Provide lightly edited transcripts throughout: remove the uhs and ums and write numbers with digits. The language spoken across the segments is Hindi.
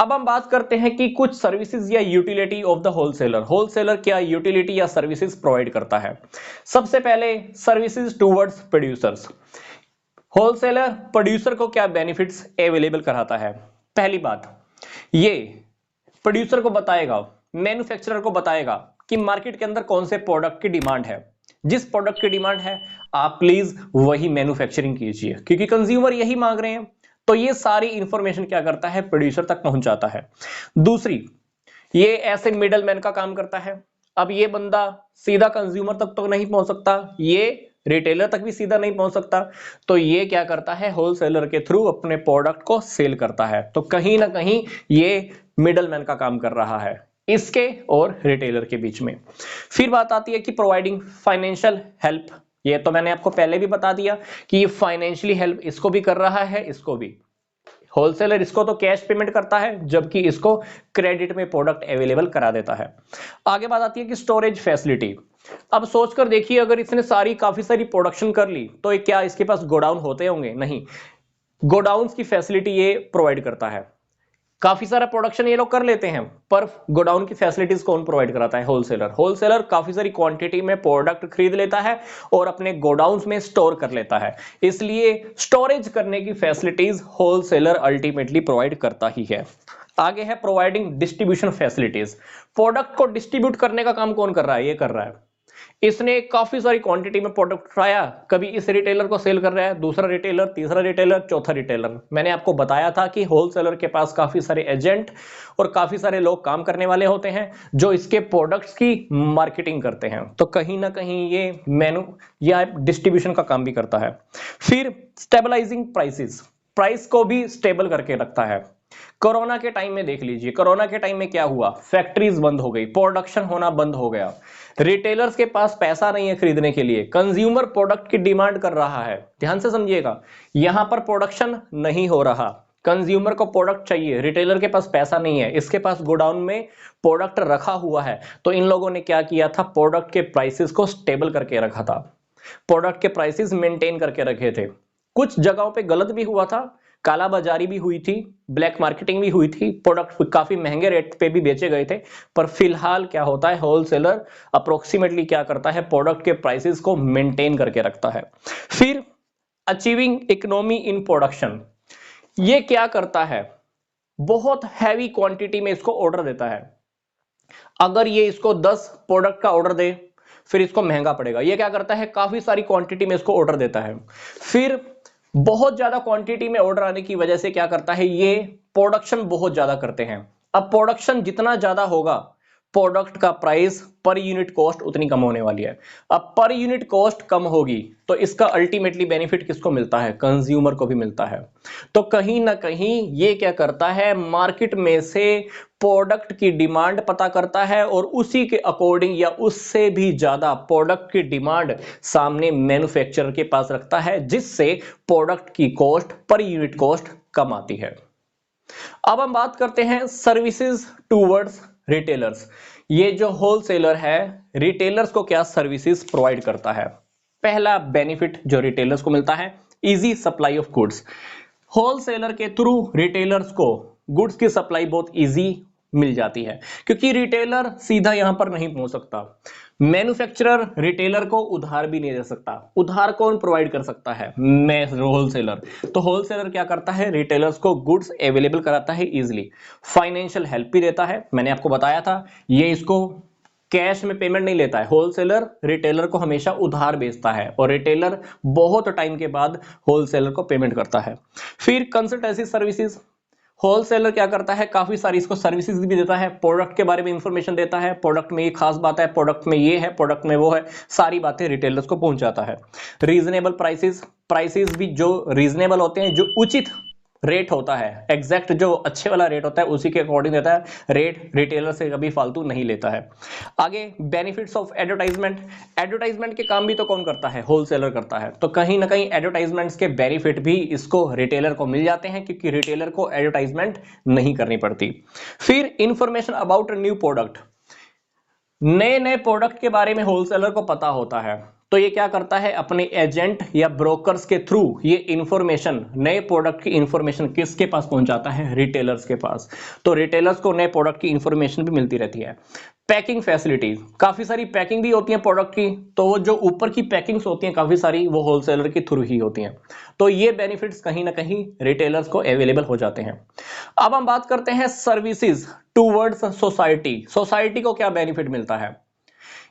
अब हम बात करते हैं कि कुछ सर्विसेज या utility of the wholesaler. Wholesaler क्या यूटिलिटी या सर्विसेज प्रोवाइड करता है? सबसे पहले services towards producers. Wholesaler producer को क्या बेनिफिट्स अवेलेबल कराता है? पहली बात, ये प्रोड्यूसर को बताएगा, मैन्युफैक्चरर को बताएगा कि मार्केट के अंदर कौन से प्रोडक्ट की डिमांड है। जिस प्रोडक्ट की डिमांड है आप प्लीज वही मैन्युफैक्चरिंग कीजिए, क्योंकि कंज्यूमर यही मांग रहे हैं। तो ये सारी इंफॉर्मेशन क्या करता है? प्रोड्यूसर तक पहुंचाता है। दूसरी, ये ऐसे मिडलमैन का काम करता है। अब ये बंदा सीधा कंज्यूमर तक तो नहीं पहुंच सकता, ये रिटेलर तक भी सीधा नहीं पहुंच सकता, तो ये क्या करता है? होलसेलर के थ्रू अपने प्रोडक्ट को सेल करता है। तो कहीं ना कहीं ये मिडलमैन का काम कर रहा है इसके और रिटेलर के बीच में। फिर बात आती है कि प्रोवाइडिंग फाइनेंशियल हेल्प। ये तो मैंने आपको पहले भी बता दिया कि ये फाइनेंशियली हेल्प इसको भी कर रहा है, इसको भी। होलसेलर इसको तो कैश पेमेंट करता है, जबकि इसको क्रेडिट में प्रोडक्ट अवेलेबल करा देता है। आगे बात आती है कि स्टोरेज फैसिलिटी। अब सोचकर देखिए, अगर इसने काफी सारी प्रोडक्शन कर ली तो ये क्या इसके पास गोडाउन होते होंगे? नहीं, गोडाउन की फैसिलिटी ये प्रोवाइड करता है। काफी सारा प्रोडक्शन ये लोग कर लेते हैं, पर गोडाउन की फैसिलिटीज कौन प्रोवाइड कराता है? होलसेलर। होलसेलर काफी सारी क्वांटिटी में प्रोडक्ट खरीद लेता है और अपने गोडाउन्स में स्टोर कर लेता है, इसलिए स्टोरेज करने की फैसिलिटीज होलसेलर अल्टीमेटली प्रोवाइड करता ही है। आगे है प्रोवाइडिंग डिस्ट्रीब्यूशन फैसिलिटीज। प्रोडक्ट को डिस्ट्रीब्यूट करने का काम कौन कर रहा है? ये कर रहा है। इसने काफी सारी क्वांटिटी में प्रोडक्ट उठाया, कभी इस रिटेलर को सेल कर रहा है, दूसरा रिटेलर, तीसरा रिटेलर, चौथा रिटेलर। मैंने आपको बताया था कि होलसेलर के पास काफी सारे एजेंट और काफी सारे लोग काम करने वाले होते हैं जो इसके प्रोडक्ट्स की मार्केटिंग करते हैं। तो कहीं ना कहीं ये मेनू या डिस्ट्रीब्यूशन का काम भी करता है। फिर स्टेबलाइजिंग प्राइसेस, प्राइस को भी स्टेबल करके रखता है। कोरोना के टाइम में देख लीजिए, कोरोना के टाइम में क्या हुआ? फैक्ट्रीज बंद हो गई, प्रोडक्शन होना बंद हो गया, रिटेलर्स के पास पैसा नहीं है खरीदने के लिए, कंज्यूमर प्रोडक्ट की डिमांड कर रहा है। ध्यान से समझिएगा, यहां पर प्रोडक्शन नहीं हो रहा, कंज्यूमर को प्रोडक्ट चाहिए, रिटेलर के पास पैसा नहीं है, इसके पास गोडाउन में प्रोडक्ट रखा हुआ है। तो इन लोगों ने क्या किया था? प्रोडक्ट के प्राइसेस को स्टेबल करके रखा था, प्रोडक्ट के प्राइसेस मेंटेन करके रखे थे। कुछ जगहों पे गलत भी हुआ था, काला बाजारी भी हुई थी, ब्लैक मार्केटिंग भी हुई थी, प्रोडक्ट काफी महंगे रेट पे भी बेचे गए थे। पर फिलहाल क्या होता है? होलसेलर अप्रोक्सीमेटली क्या करता है? प्रोडक्ट के प्राइसेस को मेंटेन करके रखता है। फिर अचीविंग इकोनॉमी इन प्रोडक्शन, ये क्या करता है? बहुत हैवी क्वांटिटी में इसको ऑर्डर देता है। अगर ये इसको 10 प्रोडक्ट का ऑर्डर दे, फिर इसको महंगा पड़ेगा। ये क्या करता है? काफी सारी क्वांटिटी में इसको ऑर्डर देता है। फिर बहुत ज्यादा क्वांटिटी में ऑर्डर आने की वजह से क्या करता है? ये प्रोडक्शन बहुत ज्यादा करते हैं। अब प्रोडक्शन जितना ज्यादा होगा, प्रोडक्ट का प्राइस पर यूनिट कॉस्ट उतनी कम होने वाली है। अब पर यूनिट कॉस्ट कम होगी तो इसका अल्टीमेटली बेनिफिट किसको मिलता है? कंज्यूमर को भी मिलता है। तो कहीं ना कहीं ये क्या करता है? मार्केट में से प्रोडक्ट की डिमांड पता करता है और उसी के अकॉर्डिंग या उससे भी ज्यादा प्रोडक्ट की डिमांड सामने मैन्युफैक्चरर के पास रखता है, जिससे प्रोडक्ट की कॉस्ट, पर यूनिट कॉस्ट कम आती है। अब हम बात करते हैं सर्विसेज टूवर्ड्स रिटेलर्स। ये जो होलसेलर है, रिटेलर्स को क्या सर्विसेज प्रोवाइड करता है? पहला बेनिफिट जो रिटेलर्स को मिलता है, easy supply of goods. Wholesaler के थ्रू रिटेलर्स को गुड्स की सप्लाई बहुत इजी मिल जाती है, क्योंकि रिटेलर सीधा यहां पर नहीं पहुंच सकता। मैन्युफैक्चरर रिटेलर को उधार भी नहीं दे सकता। उधार कौन प्रोवाइड कर सकता है? मैं, होलसेलर। तो होलसेलर क्या करता है? रिटेलर्स को गुड्स अवेलेबल कराता है इजीली। फाइनेंशियल हेल्प भी देता है, मैंने आपको बताया था। ये इसको कैश में पेमेंट नहीं लेता है, होलसेलर रिटेलर को हमेशा उधार बेचता है और रिटेलर बहुत टाइम के बाद होलसेलर को पेमेंट करता है। फिर कंसल्टेंसी सर्विसेज, होलसेलर क्या करता है? काफी सारी इसको सर्विसेज भी देता है, प्रोडक्ट के बारे में इंफॉर्मेशन देता है, प्रोडक्ट में ये खास बात है, प्रोडक्ट में ये है, प्रोडक्ट में वो है, सारी बातें रिटेलर्स को पहुंचाता है। रीजनेबल प्राइसेस, प्राइसेस भी जो रीजनेबल होते हैं, जो उचित रेट होता है, एग्जैक्ट जो अच्छे वाला रेट होता है उसी के अकॉर्डिंग देता है रेट, रिटेलर से कभी फालतू नहीं लेता है। आगे बेनिफिट्स ऑफ एडवर्टाइजमेंट। एडवर्टाइजमेंट के काम भी तो कौन करता है? होलसेलर करता है। तो कहीं ना कहीं एडवर्टाइजमेंट्स के बेनिफिट भी इसको, रिटेलर को मिल जाते हैं, क्योंकि रिटेलर को एडवर्टाइजमेंट नहीं करनी पड़ती। फिर इंफॉर्मेशन अबाउट न्यू प्रोडक्ट, नए नए प्रोडक्ट के बारे में होलसेलर को पता होता है, तो ये क्या करता है, अपने एजेंट या ब्रोकर्स के थ्रू ये इंफॉर्मेशन, नए प्रोडक्ट की इंफॉर्मेशन किसके पास पहुंचाता है, रिटेलर्स के पास। तो रिटेलर्स को नए प्रोडक्ट की इंफॉर्मेशन भी मिलती रहती है। पैकिंग फैसिलिटीज, काफी सारी पैकिंग भी होती है प्रोडक्ट की, तो वो जो ऊपर की पैकिंग्स होती हैं काफी सारी, वो होलसेलर के थ्रू ही होती हैं। तो ये बेनिफिट्स कहीं ना कहीं रिटेलर्स को अवेलेबल हो जाते हैं। अब हम बात करते हैं सर्विसेज टूवर्ड्स सोसाइटी। सोसाइटी को क्या बेनिफिट मिलता है,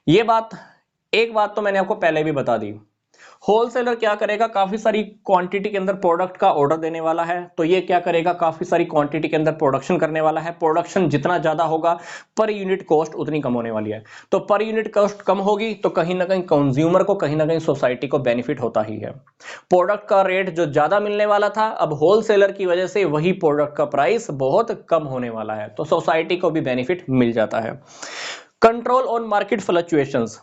ये बात, एक बात तो मैंने आपको पहले भी बता दी। होलसेलर क्या करेगा, काफी सारी क्वांटिटी के अंदर प्रोडक्ट का ऑर्डर देने वाला है, तो ये क्या करेगा, काफी सारी क्वांटिटी के अंदर प्रोडक्शन करने वाला है। प्रोडक्शन जितना ज्यादा होगा, पर यूनिट कॉस्ट उतनी कम होने वाली है। तो पर यूनिट कॉस्ट कम होगी तो कहीं ना कहीं कंज्यूमर को, कहीं ना कहीं सोसाइटी को बेनिफिट होता ही है। प्रोडक्ट का रेट जो ज्यादा मिलने वाला था, अब होलसेलर की वजह से वही प्रोडक्ट का प्राइस बहुत कम होने वाला है, तो सोसाइटी को भी बेनिफिट मिल जाता है। कंट्रोल ऑन मार्केट फ्लक्चुएशंस,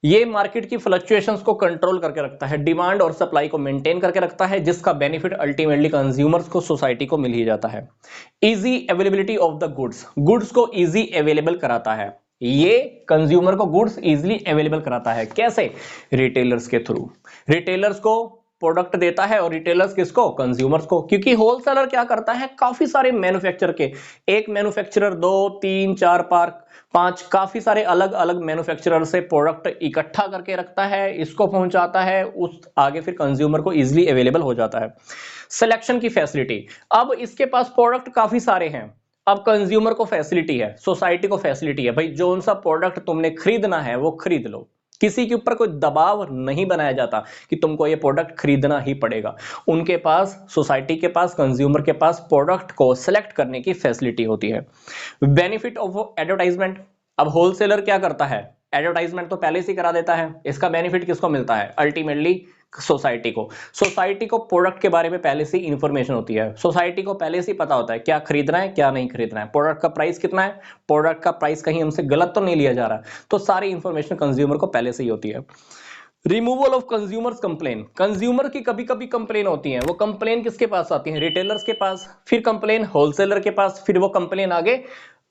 ये मार्केट की फ्लक्चुएशंस को कंट्रोल करके रखता है, डिमांड और सप्लाई को मेंटेन करके रखता है, जिसका बेनिफिट अल्टीमेटली कंज्यूमर्स को, सोसाइटी को मिल ही जाता है। Easy availability of the goods, goods को इजी अवेलेबल कराता है, ये कंज्यूमर को गुड्स इजीली अवेलेबल कराता है। कैसे, रिटेलर्स के थ्रू। रिटेलर्स को प्रोडक्ट देता है और रिटेलर्स किसको, कंज्यूमर्स को। क्योंकि होलसेलर क्या करता है, काफी सारे मैन्युफैक्चरर के, एक मैन्युफैक्चरर 2 3 4 5 काफी सारे अलग अलग मैन्युफैक्चरर से प्रोडक्ट इकट्ठा करके रखता है, इसको पहुंचाता है, उस आगे फिर कंज्यूमर को इजीली अवेलेबल हो जाता है। सिलेक्शन की फैसिलिटी, अब इसके पास प्रोडक्ट काफी सारे हैं, अब कंज्यूमर को फैसिलिटी है, सोसाइटी को फैसिलिटी है, भाई जो सा प्रोडक्ट तुमने खरीदना है वो खरीद लो। किसी के ऊपर कोई दबाव नहीं बनाया जाता कि तुमको ये प्रोडक्ट खरीदना ही पड़ेगा। उनके पास, सोसाइटी के पास, कंज्यूमर के पास प्रोडक्ट को सिलेक्ट करने की फैसिलिटी होती है। बेनिफिट ऑफ एडवर्टाइजमेंट, अब होलसेलर क्या करता है, एडवर्टाइजमेंट तो पहले से करा देता है, इसका बेनिफिट किसको मिलता है, अल्टीमेटली सोसाइटी को। सोसाइटी को प्रोडक्ट के बारे में पहले से इंफॉर्मेशन होती है, सोसाइटी को पहले से पता होता है क्या खरीदना है क्या नहीं खरीदना है, प्रोडक्ट का प्राइस कितना है, प्रोडक्ट का प्राइस कहीं हमसे गलत तो नहीं लिया जा रहा, तो सारी इंफॉर्मेशन कंज्यूमर को पहले से ही होती है। Removal of consumers complain, consumer की कभी कभी कंप्लेन होती है, वो कंप्लेन किसके पास आती है, रिटेलर्स के पास, फिर कंप्लेन होलसेलर के पास, फिर वो कंप्लेन आगे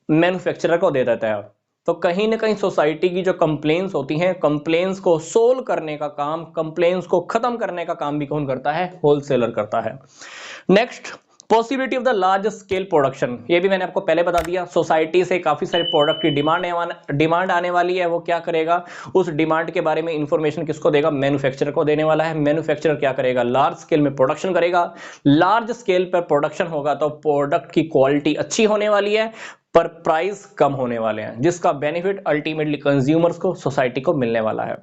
मैन्युफैक्चरर को दे देता है। तो कहीं ना कहीं सोसाइटी की जो कंप्लेंट्स होती हैं, कंप्लेंट्स को सोल्व करने का काम, कंप्लेंट्स को खत्म करने का काम भी कौन करता है, होलसेलर करता है। Next, possibility of the large scale production, ये भी मैंने आपको पहले बता दिया, सोसाइटी से काफी सारे प्रोडक्ट की डिमांड आने वाली है, वो क्या करेगा, उस डिमांड के बारे में इंफॉर्मेशन किसको देगा, मैन्युफैक्चरर को देने वाला है। मैन्युफैक्चरर क्या करेगा, लार्ज स्केल में प्रोडक्शन करेगा, लार्ज स्केल पर प्रोडक्शन होगा तो प्रोडक्ट की क्वालिटी अच्छी होने वाली है, पर प्राइस कम होने वाले हैं, जिसका बेनिफिट अल्टीमेटली कंज्यूमर्स को, सोसाइटी को मिलने वाला है।